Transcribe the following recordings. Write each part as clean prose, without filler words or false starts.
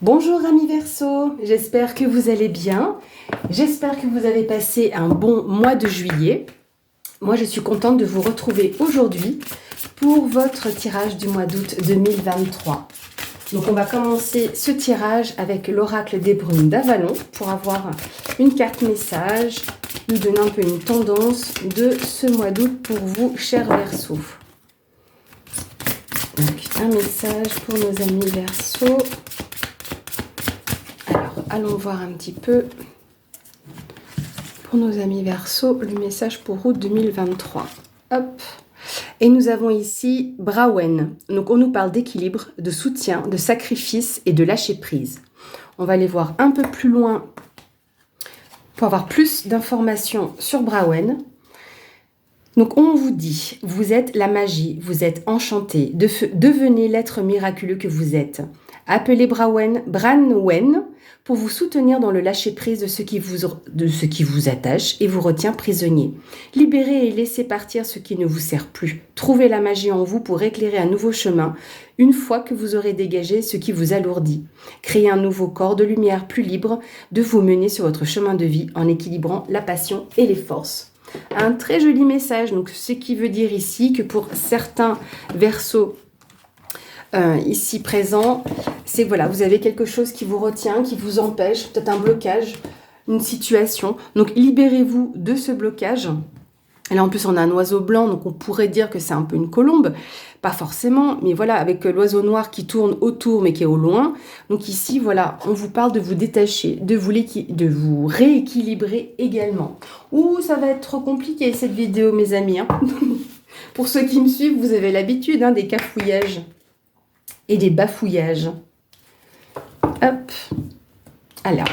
Bonjour amis Verseau, j'espère que vous allez bien. J'espère que vous avez passé un bon mois de juillet. Moi je suis contente de vous retrouver aujourd'hui pour votre tirage du mois d'août 2023. Donc on va commencer ce tirage avec l'oracle des brumes d'Avalon pour avoir une carte message, nous donner un peu une tendance de ce mois d'août pour vous chers Verseaux. Donc un message pour nos amis Verseau. Allons voir un petit peu pour nos amis Verseau, le message pour août 2023. Hop. Et nous avons ici Brawen. Donc on nous parle d'équilibre, de soutien, de sacrifice et de lâcher prise. On va aller voir un peu plus loin pour avoir plus d'informations sur Brawen. Donc on vous dit, vous êtes la magie, vous êtes enchanté, devenez l'être miraculeux que vous êtes. Appelez Branwen pour vous soutenir dans le lâcher-prise de ce qui vous attache et vous retient prisonnier. Libérez et laissez partir ce qui ne vous sert plus. Trouvez la magie en vous pour éclairer un nouveau chemin une fois que vous aurez dégagé ce qui vous alourdit. Créez un nouveau corps de lumière plus libre de vous mener sur votre chemin de vie en équilibrant la passion et les forces. Un très joli message, donc ce qui veut dire ici que pour certains Verseaux ici présents, c'est voilà, vous avez quelque chose qui vous retient, qui vous empêche, peut-être un blocage, une situation. Donc libérez-vous de ce blocage. Et là en plus on a un oiseau blanc, donc on pourrait dire que c'est un peu une colombe, pas forcément, mais voilà, avec l'oiseau noir qui tourne autour mais qui est au loin. Donc ici voilà, on vous parle de vous détacher, de vous rééquilibrer également. Ouh, ça va être trop compliqué cette vidéo mes amis. Hein. Pour ceux qui me suivent, vous avez l'habitude des cafouillages et des bafouillages. Hop. Alors,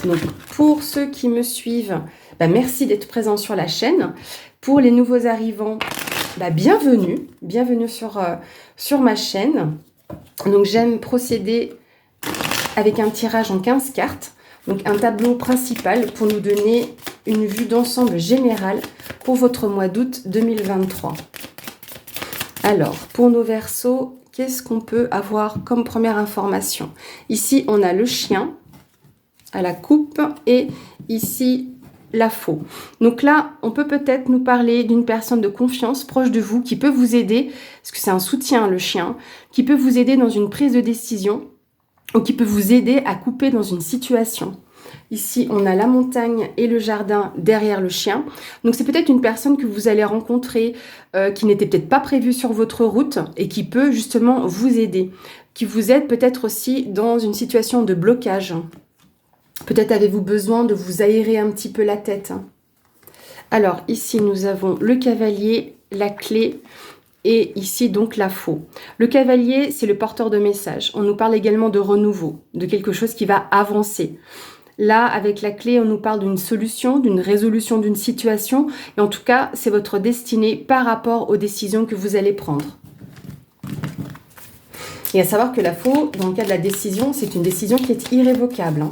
donc pour ceux qui me suivent, merci d'être présents sur la chaîne. Pour les nouveaux arrivants, bienvenue sur ma chaîne. Donc j'aime procéder avec un tirage en 15 cartes, donc un tableau principal pour nous donner une vue d'ensemble générale pour votre mois d'août 2023. Alors, pour nos Verseaux, qu'est-ce qu'on peut avoir comme première information? Ici, on a le chien à la coupe et ici, la faux. Donc là, on peut peut-être nous parler d'une personne de confiance proche de vous qui peut vous aider, parce que c'est un soutien, le chien, qui peut vous aider dans une prise de décision ou qui peut vous aider à couper dans une situation. Ici, on a la montagne et le jardin derrière le chien. Donc, c'est peut-être une personne que vous allez rencontrer qui n'était peut-être pas prévue sur votre route et qui peut justement vous aider. Qui vous aide peut-être aussi dans une situation de blocage. Peut-être avez-vous besoin de vous aérer un petit peu la tête. Alors, ici, nous avons le cavalier, la clé et ici, donc, la faux. Le cavalier, c'est le porteur de message. On nous parle également de renouveau, de quelque chose qui va avancer. Là, avec la clé, on nous parle d'une solution, d'une résolution d'une situation. Et en tout cas, c'est votre destinée par rapport aux décisions que vous allez prendre. Et à savoir que la faux, dans le cas de la décision, c'est une décision qui est irrévocable.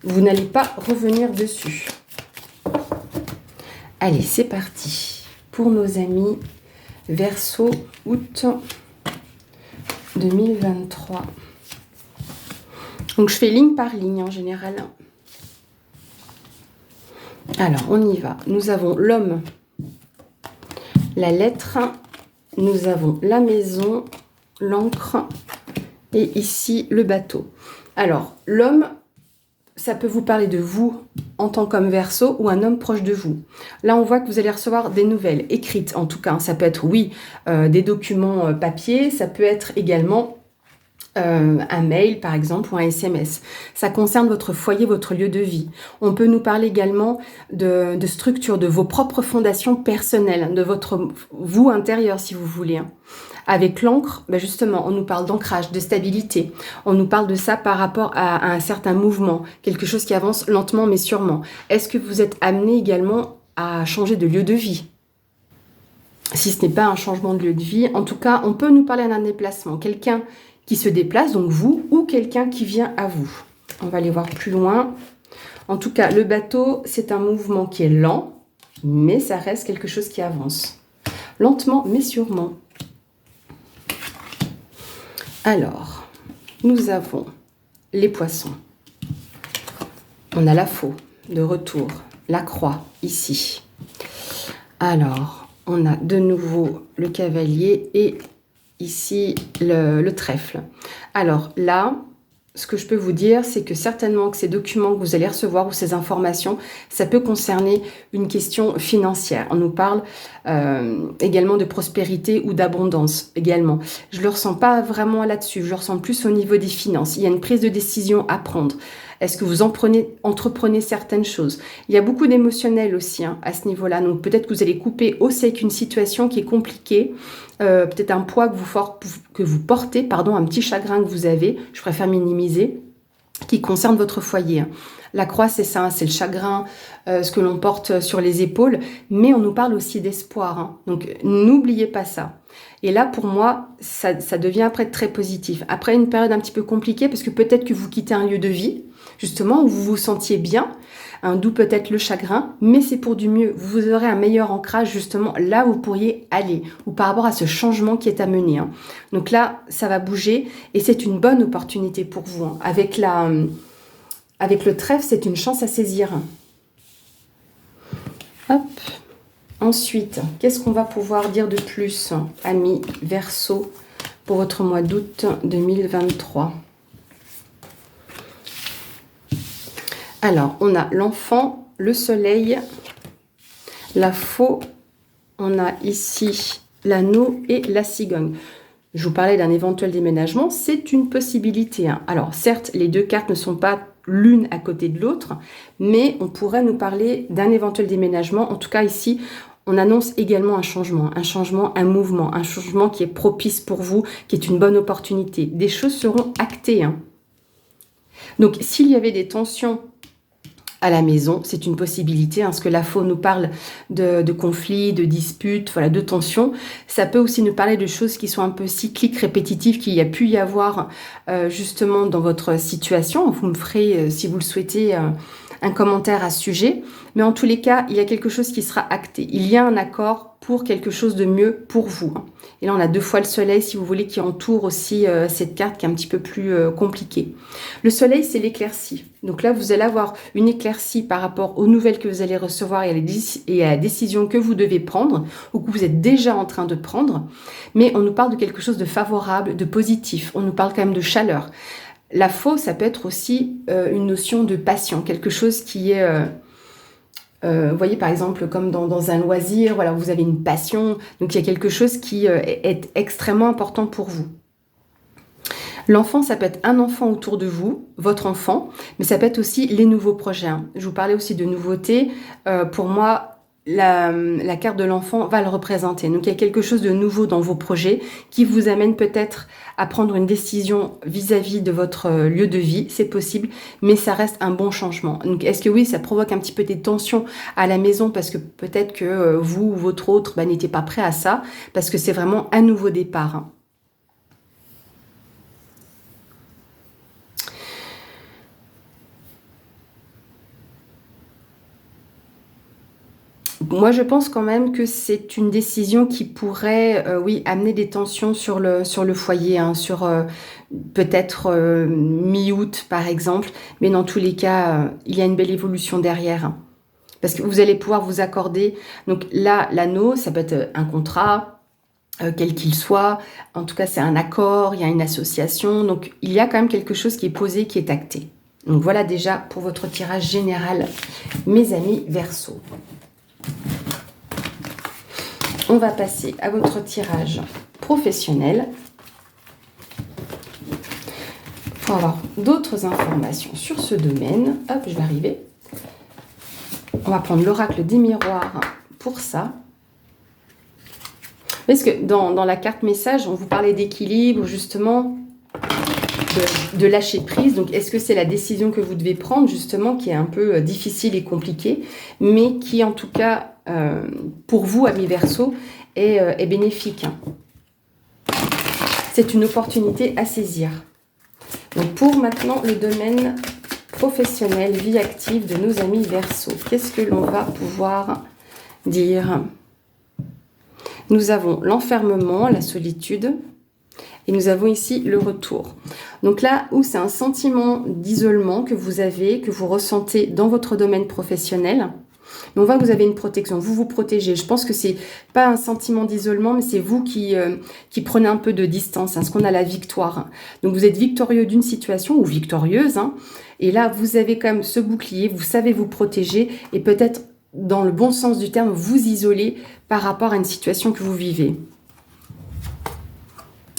Vous n'allez pas revenir dessus. Allez, c'est parti. Pour nos amis Verseau, août 2023. Donc, je fais ligne par ligne en général. Alors, on y va. Nous avons l'homme, la lettre, nous avons la maison, l'encre et ici le bateau. Alors, l'homme, ça peut vous parler de vous en tant qu'homme Verseau ou un homme proche de vous. Là, on voit que vous allez recevoir des nouvelles écrites en tout cas. Ça peut être, oui, des documents papier, ça peut être également un mail par exemple ou un SMS. Ça concerne votre foyer, votre lieu de vie. On peut nous parler également de structure, de vos propres fondations personnelles, de votre vous intérieur si vous voulez. Avec l'encre, justement, on nous parle d'ancrage, de stabilité. On nous parle de ça par rapport à un certain mouvement, quelque chose qui avance lentement mais sûrement. Est-ce que vous êtes amené également à changer de lieu de vie ? Si ce n'est pas un changement de lieu de vie, en tout cas, on peut nous parler d'un déplacement. Quelqu'un qui se déplace, donc vous, ou quelqu'un qui vient à vous. On va aller voir plus loin. En tout cas, le bateau, c'est un mouvement qui est lent, mais ça reste quelque chose qui avance. Lentement, mais sûrement. Alors, nous avons les poissons. On a la faux de retour, la croix ici. Alors, on a de nouveau le cavalier et ici le trèfle. Alors là, ce que je peux vous dire, c'est que certainement que ces documents que vous allez recevoir ou ces informations, ça peut concerner une question financière. On nous parle également de prospérité ou d'abondance également. Je ne le ressens pas vraiment là-dessus, je le ressens plus au niveau des finances. Il y a une prise de décision à prendre. Est-ce que vous entreprenez certaines choses? Il y a beaucoup d'émotionnel aussi à ce niveau-là. Donc peut-être que vous allez couper aussi avec une situation qui est compliquée, peut-être un poids que vous portez, pardon, un petit chagrin que vous avez, je préfère minimiser, qui concerne votre foyer. La croix, c'est ça, c'est le chagrin, ce que l'on porte sur les épaules, mais on nous parle aussi d'espoir. Donc n'oubliez pas ça. Et là, pour moi, ça devient après très positif. Après une période un petit peu compliquée, parce que peut-être que vous quittez un lieu de vie, justement, où vous vous sentiez bien, d'où peut-être le chagrin, mais c'est pour du mieux. Vous aurez un meilleur ancrage, justement, là où vous pourriez aller, ou par rapport à ce changement qui est à mener. Donc là, ça va bouger, et c'est une bonne opportunité pour vous. Avec le trèfle, c'est une chance à saisir. Hop. Ensuite, qu'est-ce qu'on va pouvoir dire de plus, amis Verseau, pour votre mois d'août 2023? Alors, on a l'enfant, le soleil, la faux, on a ici l'anneau et la cigogne. Je vous parlais d'un éventuel déménagement, c'est une possibilité. Alors, certes, les deux cartes ne sont pas l'une à côté de l'autre, mais on pourrait nous parler d'un éventuel déménagement. En tout cas, ici, on annonce également un changement, un mouvement, un changement qui est propice pour vous, qui est une bonne opportunité. Des choses seront actées. Donc, s'il y avait des tensions à la maison, c'est une possibilité, parce que la faux nous parle de conflits, de disputes, voilà, de tensions. Ça peut aussi nous parler de choses qui sont un peu cycliques, répétitives, qu'il y a pu y avoir justement dans votre situation. Vous me ferez, si vous le souhaitez, un commentaire à ce sujet. Mais en tous les cas, il y a quelque chose qui sera acté. Il y a un accord pour quelque chose de mieux pour vous. Et là, on a 2 fois le soleil, si vous voulez, qui entoure aussi cette carte qui est un petit peu plus compliquée. Le soleil, c'est l'éclaircie. Donc là, vous allez avoir une éclaircie par rapport aux nouvelles que vous allez recevoir et à la décision que vous devez prendre ou que vous êtes déjà en train de prendre. Mais on nous parle de quelque chose de favorable, de positif. On nous parle quand même de chaleur. La faux, ça peut être aussi une notion de passion, quelque chose qui est... vous voyez, par exemple, comme dans un loisir, voilà, vous avez une passion, donc il y a quelque chose qui est extrêmement important pour vous. L'enfant, ça peut être un enfant autour de vous, votre enfant, mais ça peut être aussi les nouveaux projets. Je vous parlais aussi de nouveautés. Pour moi, la carte de l'enfant va le représenter. Donc, il y a quelque chose de nouveau dans vos projets qui vous amène peut-être à prendre une décision vis-à-vis de votre lieu de vie. C'est possible, mais ça reste un bon changement. Donc, est-ce que oui, ça provoque un petit peu des tensions à la maison parce que peut-être que vous ou votre autre n'étiez pas prêt à ça, parce que c'est vraiment un nouveau départ. Moi, je pense quand même que c'est une décision qui pourrait, oui, amener des tensions sur le foyer, sur peut-être mi-août, par exemple. Mais dans tous les cas, il y a une belle évolution derrière. Parce que vous allez pouvoir vous accorder. Donc là, l'anneau, ça peut être un contrat, quel qu'il soit. En tout cas, c'est un accord, il y a une association. Donc, il y a quand même quelque chose qui est posé, qui est acté. Donc voilà déjà pour votre tirage général, mes amis Verseau. On va passer à votre tirage professionnel pour avoir d'autres informations sur ce domaine. Hop, je vais arriver. On va prendre l'oracle des miroirs pour ça. Parce que dans la carte message, on vous parlait d'équilibre, justement, de lâcher prise. Donc, est-ce que c'est la décision que vous devez prendre, justement, qui est un peu difficile et compliquée, mais qui, en tout cas, pour vous, amis Verseau, est bénéfique. C'est une opportunité à saisir. Donc, pour maintenant, le domaine professionnel, vie active de nos amis Verseau, qu'est-ce que l'on va pouvoir dire? Nous avons l'enfermement, la solitude, et nous avons ici le retour. Donc là où c'est un sentiment d'isolement que vous avez, que vous ressentez dans votre domaine professionnel, mais on voit que vous avez une protection, vous vous protégez. Je pense que c'est pas un sentiment d'isolement, mais c'est vous qui prenez un peu de distance, hein, ce qu'on a la victoire. Donc vous êtes victorieux d'une situation, ou victorieuse, hein, et là vous avez quand même ce bouclier, vous savez vous protéger, et peut-être dans le bon sens du terme, vous isoler par rapport à une situation que vous vivez.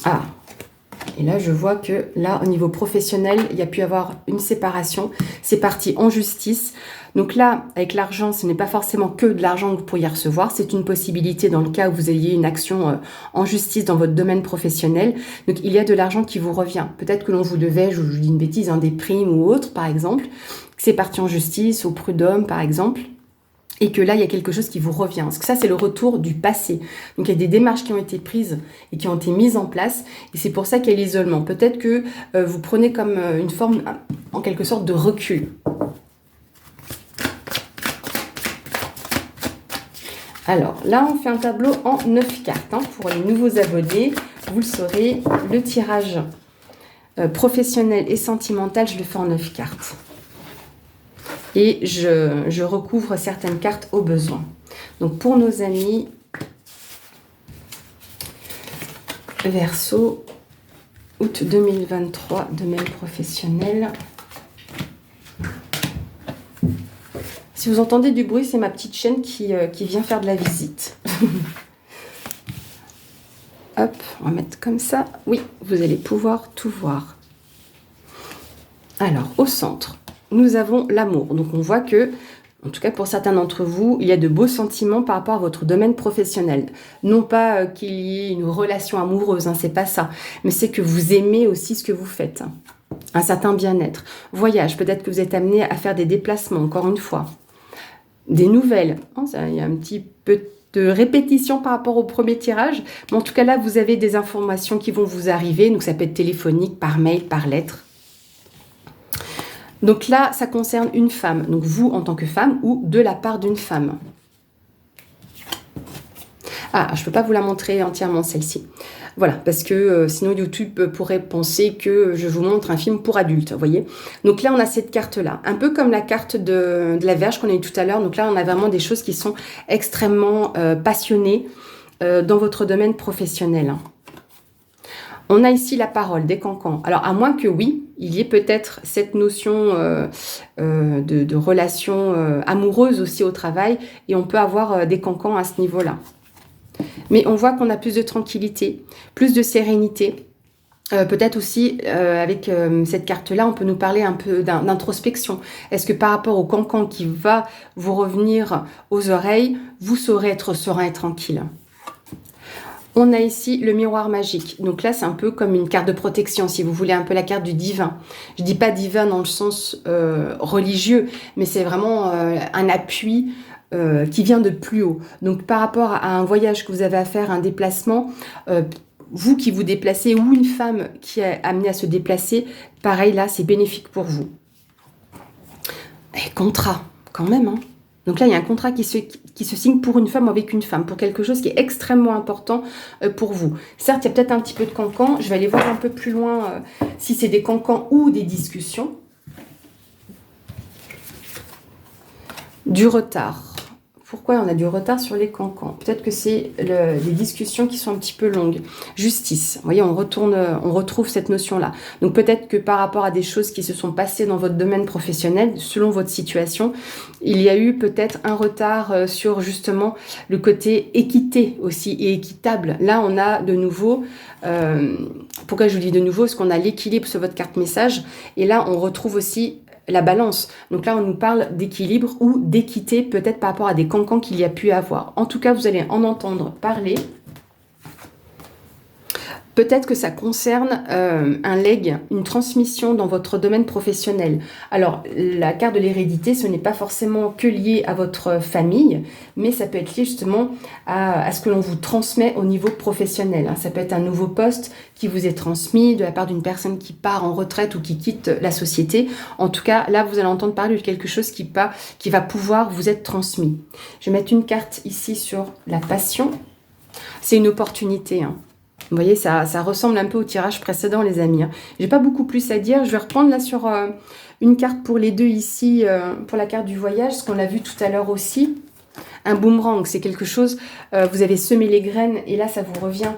Ah, et là, je vois que là, au niveau professionnel, il y a pu avoir une séparation. C'est parti en justice. Donc là, avec l'argent, ce n'est pas forcément que de l'argent que vous pourriez recevoir. C'est une possibilité dans le cas où vous ayez une action en justice dans votre domaine professionnel. Donc, il y a de l'argent qui vous revient. Peut-être que l'on vous devait, je vous dis une bêtise, hein, des primes ou autres, par exemple. C'est parti en justice, au prud'homme, par exemple. Et que là, il y a quelque chose qui vous revient. Parce que ça, c'est le retour du passé. Donc, il y a des démarches qui ont été prises et qui ont été mises en place. Et c'est pour ça qu'il y a l'isolement. Peut-être que vous prenez comme une forme, en quelque sorte, de recul. Alors, là, on fait un tableau en 9 cartes. Hein. Pour les nouveaux abonnés, vous le saurez, le tirage professionnel et sentimental, je le fais en 9 cartes. Et je recouvre certaines cartes au besoin. Donc pour nos amis Verseau, août 2023, domaine professionnel. Si vous entendez du bruit, c'est ma petite chienne qui vient faire de la visite. Hop, on va mettre comme ça. Oui, vous allez pouvoir tout voir. Alors, au centre, nous avons l'amour. Donc, on voit que, en tout cas pour certains d'entre vous, il y a de beaux sentiments par rapport à votre domaine professionnel. Non pas qu'il y ait une relation amoureuse, hein, c'est pas ça. Mais c'est que vous aimez aussi ce que vous faites. Un certain bien-être. Voyage, peut-être que vous êtes amené à faire des déplacements, encore une fois. Des nouvelles. Il y a un petit peu de répétition par rapport au premier tirage. Mais en tout cas, là, vous avez des informations qui vont vous arriver. Donc, ça peut être téléphonique, par mail, par lettre. Donc là, ça concerne une femme. Donc vous, en tant que femme, ou de la part d'une femme. Ah, je ne peux pas vous la montrer entièrement, celle-ci. Voilà, parce que sinon YouTube pourrait penser que je vous montre un film pour adultes, vous voyez. Donc là, on a cette carte-là. Un peu comme la carte de la Vierge qu'on a eu tout à l'heure. Donc là, on a vraiment des choses qui sont extrêmement passionnées dans votre domaine professionnel. On a ici la parole, des cancans. Alors, à moins que oui, il y ait peut-être cette notion de relation amoureuse aussi au travail, et on peut avoir des cancans à ce niveau-là. Mais on voit qu'on a plus de tranquillité, plus de sérénité. Peut-être aussi, avec cette carte-là, on peut nous parler un peu d'introspection. Est-ce que par rapport au cancan qui va vous revenir aux oreilles, vous saurez être serein et tranquille ? On a ici le miroir magique. Donc là, c'est un peu comme une carte de protection, si vous voulez, un peu la carte du divin. Je dis pas divin dans le sens religieux, mais c'est vraiment un appui qui vient de plus haut. Donc par rapport à un voyage que vous avez à faire, un déplacement, vous qui vous déplacez ou une femme qui est amenée à se déplacer, pareil là, c'est bénéfique pour vous. Et contrat, quand même, hein. Donc là, il y a un contrat qui se signe pour une femme ou avec une femme, pour quelque chose qui est extrêmement important pour vous. Certes, il y a peut-être un petit peu de cancan. Je vais aller voir un peu plus loin si c'est des cancans ou des discussions. Du retard. Pourquoi on a du retard sur les cancans? Peut-être que c'est les discussions qui sont un petit peu longues. Justice. Vous voyez, on retrouve cette notion-là. Donc peut-être que par rapport à des choses qui se sont passées dans votre domaine professionnel, selon votre situation, il y a eu peut-être un retard sur justement le côté équité aussi et équitable. Là, on a de nouveau... pourquoi je vous dis de nouveau? Parce qu'on a l'équilibre sur votre carte message. Et là, on retrouve aussi... la balance. Donc là, on nous parle d'équilibre ou d'équité, peut-être par rapport à des cancans qu'il y a pu avoir. En tout cas, vous allez en entendre parler. Peut-être que ça concerne un legs, une transmission dans votre domaine professionnel. Alors, la carte de l'hérédité, ce n'est pas forcément que lié à votre famille, mais ça peut être lié justement à ce que l'on vous transmet au niveau professionnel. Ça peut être un nouveau poste qui vous est transmis de la part d'une personne qui part en retraite ou qui quitte la société. En tout cas, là, vous allez entendre parler de quelque chose qui va pouvoir vous être transmis. Je vais mettre une carte ici sur la passion. C'est une opportunité, hein. Vous voyez, ça ressemble un peu au tirage précédent, les amis. J'ai pas beaucoup plus à dire. Je vais reprendre là sur une carte pour les deux ici, pour la carte du voyage, ce qu'on a vu tout à l'heure aussi. Un boomerang, c'est quelque chose, vous avez semé les graines et là, ça vous revient.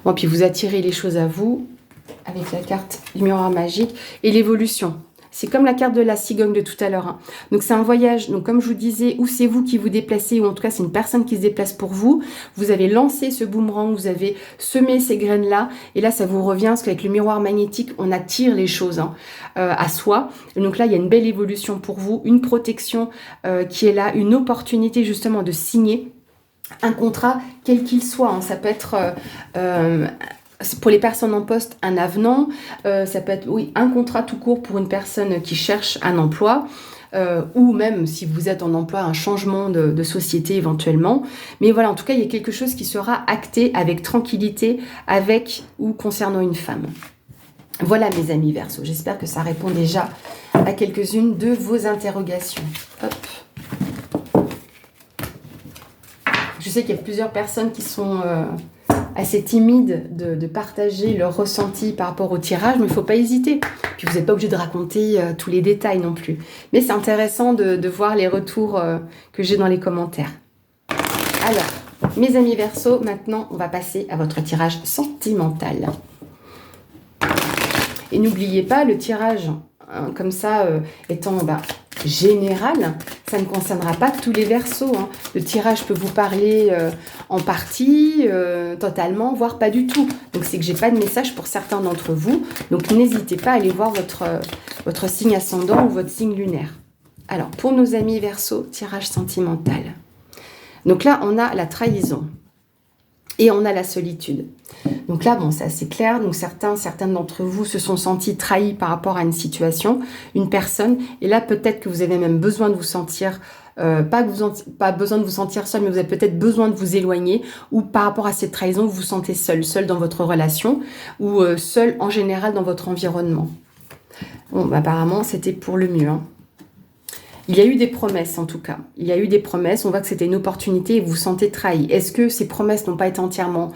Bon, puis vous attirez les choses à vous avec la carte du miroir magique et l'évolution. C'est comme la carte de la cigogne de tout à l'heure. Hein. Donc, c'est un voyage. Donc, comme je vous disais, ou c'est vous qui vous déplacez, ou en tout cas, c'est une personne qui se déplace pour vous. Vous avez lancé ce boomerang, vous avez semé ces graines-là. Et là, ça vous revient, parce qu'avec le miroir magnétique, on attire les choses à soi. Et donc là, il y a une belle évolution pour vous, une protection qui est là, une opportunité justement de signer un contrat, quel qu'il soit. Hein. Ça peut être... pour les personnes en poste, un avenant, ça peut être un contrat tout court pour une personne qui cherche un emploi, ou même si vous êtes en emploi, un changement de société éventuellement. Mais voilà, en tout cas, il y a quelque chose qui sera acté avec tranquillité, avec ou concernant une femme. Voilà mes amis Verseau, j'espère que ça répond déjà à quelques-unes de vos interrogations. Hop. Je sais qu'il y a plusieurs personnes qui sont... assez timide de partager leur ressenti par rapport au tirage, mais il ne faut pas hésiter. Puis vous n'êtes pas obligé de raconter tous les détails non plus. Mais c'est intéressant de voir les retours que j'ai dans les commentaires. Alors, mes amis Verseau, maintenant on va passer à votre tirage sentimental. Et n'oubliez pas, le tirage comme ça étant... général, ça ne concernera pas tous les Verseaux. Hein. Le tirage peut vous parler en partie, totalement, voire pas du tout. Donc c'est que j'ai pas de message pour certains d'entre vous. Donc n'hésitez pas à aller voir votre signe ascendant ou votre signe lunaire. Alors pour nos amis Verseaux, tirage sentimental. Donc là on a la trahison et on a la solitude. Donc là, bon, c'est assez clair. Donc certaines d'entre vous se sont sentis trahis par rapport à une situation, une personne. Et là, peut-être que vous avez même besoin de vous sentir, pas besoin de vous sentir seul, mais vous avez peut-être besoin de vous éloigner. Ou par rapport à cette trahison, vous vous sentez seul dans votre relation ou seul en général dans votre environnement. Bon, apparemment, c'était pour le mieux. Hein. Il y a eu des promesses en tout cas. Il y a eu des promesses. On voit que c'était une opportunité et vous vous sentez trahi. Est-ce que ces promesses n'ont pas été entièrement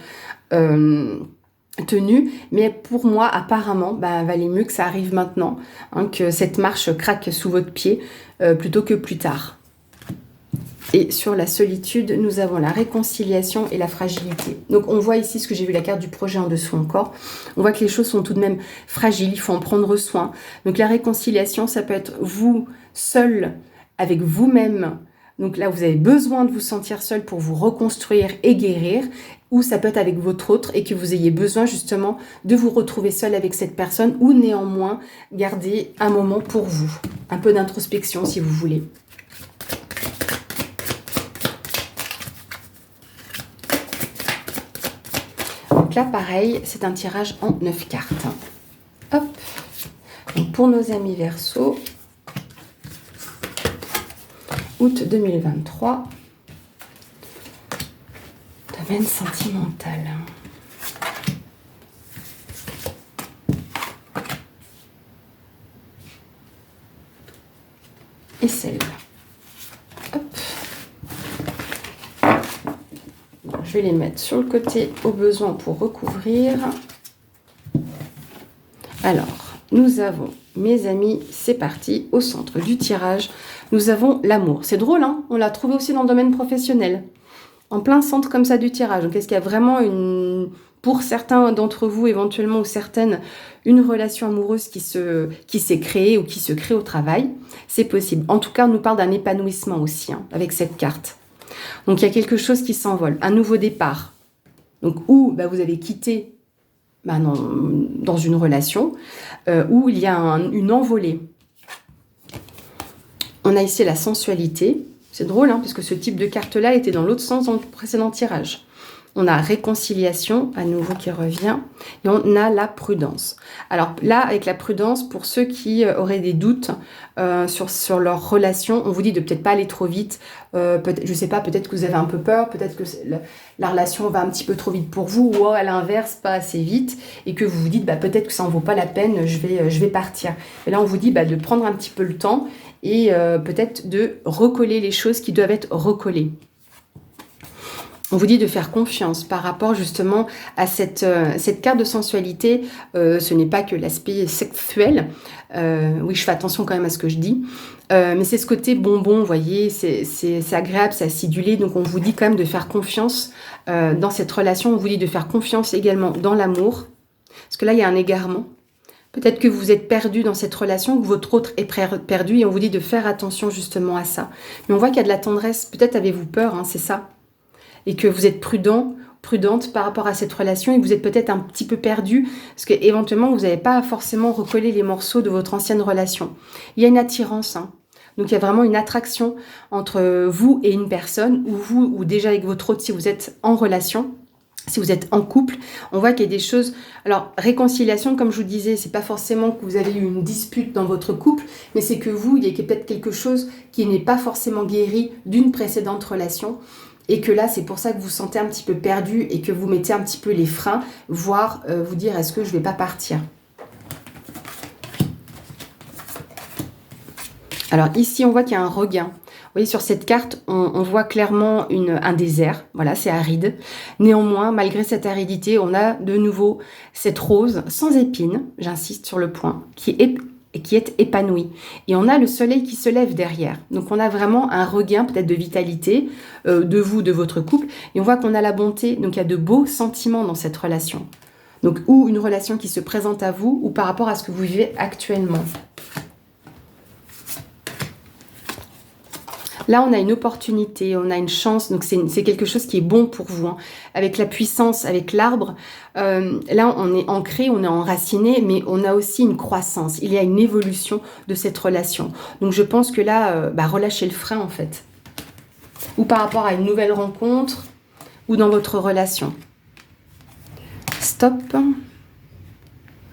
tenues? Mais pour moi, apparemment, valait mieux que ça arrive maintenant. Hein, que cette marche craque sous votre pied plutôt que plus tard. Et sur la solitude, nous avons la réconciliation et la fragilité. Donc on voit ici ce que j'ai vu la carte du projet en dessous encore. On voit que les choses sont tout de même fragiles, il faut en prendre soin. Donc la réconciliation, ça peut être vous seul avec vous-même. Donc là, vous avez besoin de vous sentir seul pour vous reconstruire et guérir. Ou ça peut être avec votre autre et que vous ayez besoin justement de vous retrouver seul avec cette personne ou néanmoins garder un moment pour vous. Un peu d'introspection si vous voulez. Donc là, pareil, c'est un tirage en 9 cartes. Hop. Donc pour nos amis Verseau, août 2023, domaine sentimental. Et celle-là. Hop. Je vais les mettre sur le côté au besoin pour recouvrir. Alors, nous avons, mes amis, c'est parti, au centre du tirage, nous avons l'amour. C'est drôle, hein? On l'a trouvé aussi dans le domaine professionnel, en plein centre comme ça du tirage. Donc, est-ce qu'il y a vraiment pour certains d'entre vous, éventuellement, ou certaines, une relation amoureuse qui s'est créée ou qui se crée au travail? C'est possible. En tout cas, on nous parle d'un épanouissement aussi, hein, avec cette carte. Donc, il y a quelque chose qui s'envole, un nouveau départ. Donc, où vous avez quitté dans une relation, où il y a une envolée. On a ici la sensualité. C'est drôle, hein, parce que ce type de carte-là était dans l'autre sens dans le précédent tirage. On a réconciliation, à nouveau qui revient, et on a la prudence. Alors là, avec la prudence, pour ceux qui auraient des doutes sur leur relation, on vous dit de peut-être pas aller trop vite. Je sais pas, peut-être que vous avez un peu peur, peut-être que la relation va un petit peu trop vite pour vous, ou à l'inverse, pas assez vite, et que vous vous dites, peut-être que ça en vaut pas la peine, je vais partir. Et là, on vous dit de prendre un petit peu le temps, et peut-être de recoller les choses qui doivent être recollées. On vous dit de faire confiance par rapport justement à cette carte de sensualité. Ce n'est pas que l'aspect sexuel. Oui, je fais attention quand même à ce que je dis. Mais c'est ce côté bonbon, vous voyez, c'est agréable, c'est acidulé. Donc on vous dit quand même de faire confiance dans cette relation. On vous dit de faire confiance également dans l'amour. Parce que là, il y a un égarement. Peut-être que vous êtes perdu dans cette relation, que votre autre est perdu. Et on vous dit de faire attention justement à ça. Mais on voit qu'il y a de la tendresse. Peut-être avez-vous peur, hein, c'est ça. Et que vous êtes prudente par rapport à cette relation et que vous êtes peut-être un petit peu perdu parce qu'éventuellement vous n'avez pas forcément recollé les morceaux de votre ancienne relation. Il y a une attirance, hein. Donc il y a vraiment une attraction entre vous et une personne, ou vous, ou déjà avec votre autre si vous êtes en relation. Si vous êtes en couple, on voit qu'il y a des choses... Alors, réconciliation, comme je vous disais, c'est pas forcément que vous avez eu une dispute dans votre couple, mais c'est que vous, il y a peut-être quelque chose qui n'est pas forcément guéri d'une précédente relation. Et que là, c'est pour ça que vous vous sentez un petit peu perdu et que vous mettez un petit peu les freins, voire vous dire est-ce que je ne vais pas partir. Alors ici, on voit qu'il y a un regain. Vous voyez, sur cette carte, on voit clairement un désert. Voilà, c'est aride. Néanmoins, malgré cette aridité, on a de nouveau cette rose sans épines, j'insiste sur le point, qui est épanouie. Et on a le soleil qui se lève derrière. Donc on a vraiment un regain peut-être de vitalité de vous, de votre couple. Et on voit qu'on a la bonté. Donc il y a de beaux sentiments dans cette relation. Donc ou une relation qui se présente à vous ou par rapport à ce que vous vivez actuellement. Là, on a une opportunité, on a une chance, donc c'est quelque chose qui est bon pour vous. Hein. Avec la puissance, avec l'arbre, là, on est ancré, on est enraciné, mais on a aussi une croissance. Il y a une évolution de cette relation. Donc, je pense que là, relâchez le frein, en fait. Ou par rapport à une nouvelle rencontre, ou dans votre relation. Stop.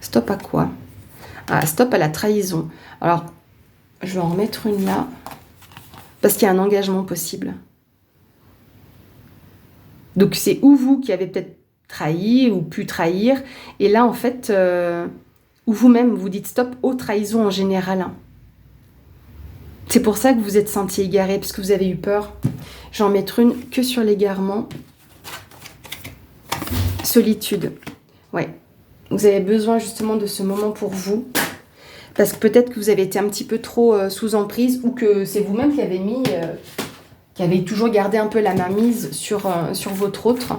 Stop à quoi? Ah, stop à la trahison. Alors, je vais en remettre une là. Parce qu'il y a un engagement possible. Donc c'est ou vous qui avez peut-être trahi ou pu trahir. Et là, en fait, ou vous-même, vous dites stop aux trahisons en général. C'est pour ça que vous vous êtes senti égaré, parce que vous avez eu peur. Je vais en mettre une que sur l'égarement. Solitude. Ouais. Vous avez besoin justement de ce moment pour vous. Parce que peut-être que vous avez été un petit peu trop sous emprise ou que c'est vous-même qui avez qui avez toujours gardé un peu la mainmise sur votre autre.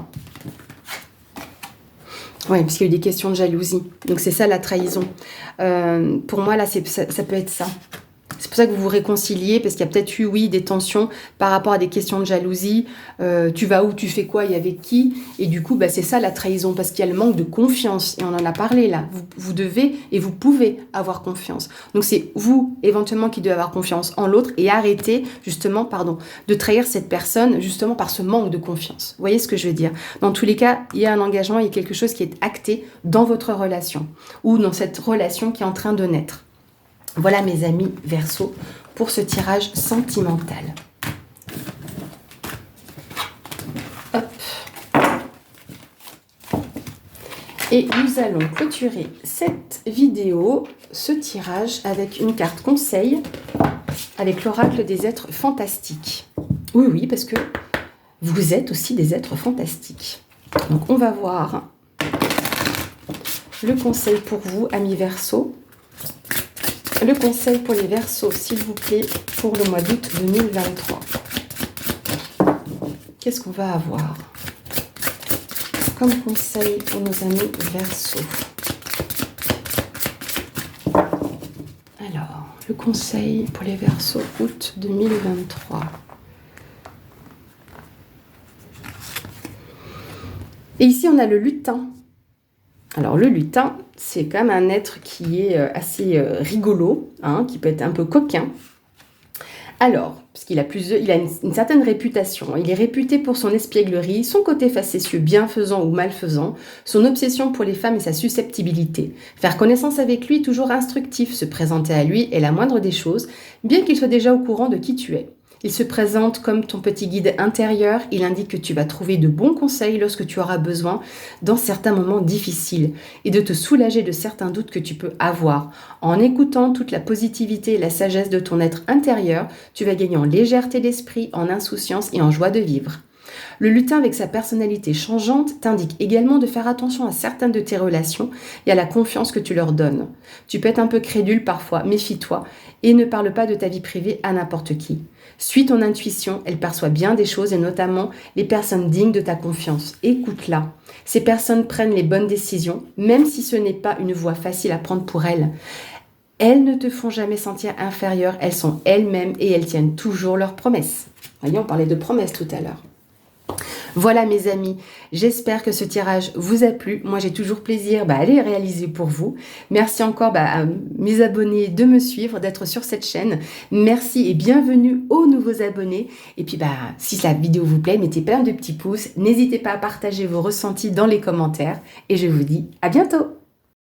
Oui, parce qu'il y a eu des questions de jalousie. Donc c'est ça la trahison. Pour moi, là, ça peut être ça. C'est pour ça que vous vous réconciliez, parce qu'il y a peut-être eu, oui, des tensions par rapport à des questions de jalousie. Tu vas où, tu fais quoi et avec qui? Et du coup, c'est ça la trahison, parce qu'il y a le manque de confiance. Et on en a parlé là. Vous devez et vous pouvez avoir confiance. Donc c'est vous, éventuellement, qui devez avoir confiance en l'autre et arrêter, justement, de trahir cette personne, justement, par ce manque de confiance. Vous voyez ce que je veux dire? Dans tous les cas, il y a un engagement, il y a quelque chose qui est acté dans votre relation ou dans cette relation qui est en train de naître. Voilà mes amis Verseau pour ce tirage sentimental. Hop. Et nous allons clôturer cette vidéo, ce tirage avec une carte conseil, avec l'oracle des êtres fantastiques. Oui, parce que vous êtes aussi des êtres fantastiques. Donc on va voir le conseil pour vous, amis Verseau. Le conseil pour les Verseaux, s'il vous plaît, pour le mois d'août 2023. Qu'est-ce qu'on va avoir comme conseil pour nos amis Verseaux? Alors, le conseil pour les Verseaux août 2023. Et ici, on a le lutin. Alors, le lutin, c'est quand même un être qui est assez rigolo, hein, qui peut être un peu coquin. Alors, parce qu'il a une certaine réputation, il est réputé pour son espièglerie, son côté facétieux, bienfaisant ou malfaisant, son obsession pour les femmes et sa susceptibilité. Faire connaissance avec lui est toujours instructif, se présenter à lui est la moindre des choses, bien qu'il soit déjà au courant de qui tu es. Il se présente comme ton petit guide intérieur, il indique que tu vas trouver de bons conseils lorsque tu auras besoin dans certains moments difficiles et de te soulager de certains doutes que tu peux avoir. En écoutant toute la positivité et la sagesse de ton être intérieur, tu vas gagner en légèreté d'esprit, en insouciance et en joie de vivre. Le lutin avec sa personnalité changeante t'indique également de faire attention à certaines de tes relations et à la confiance que tu leur donnes. Tu peux être un peu crédule parfois, méfie-toi et ne parle pas de ta vie privée à n'importe qui. Suis ton intuition, elle perçoit bien des choses et notamment les personnes dignes de ta confiance. Écoute-la. Ces personnes prennent les bonnes décisions, même si ce n'est pas une voie facile à prendre pour elles. Elles ne te font jamais sentir inférieure, elles sont elles-mêmes et elles tiennent toujours leurs promesses. Voyez, on parlait de promesses tout à l'heure. Voilà mes amis, j'espère que ce tirage vous a plu. Moi j'ai toujours plaisir à les réaliser pour vous. Merci encore à mes abonnés de me suivre, d'être sur cette chaîne. Merci et bienvenue aux nouveaux abonnés. Et puis si la vidéo vous plaît, mettez plein de petits pouces. N'hésitez pas à partager vos ressentis dans les commentaires. Et je vous dis à bientôt.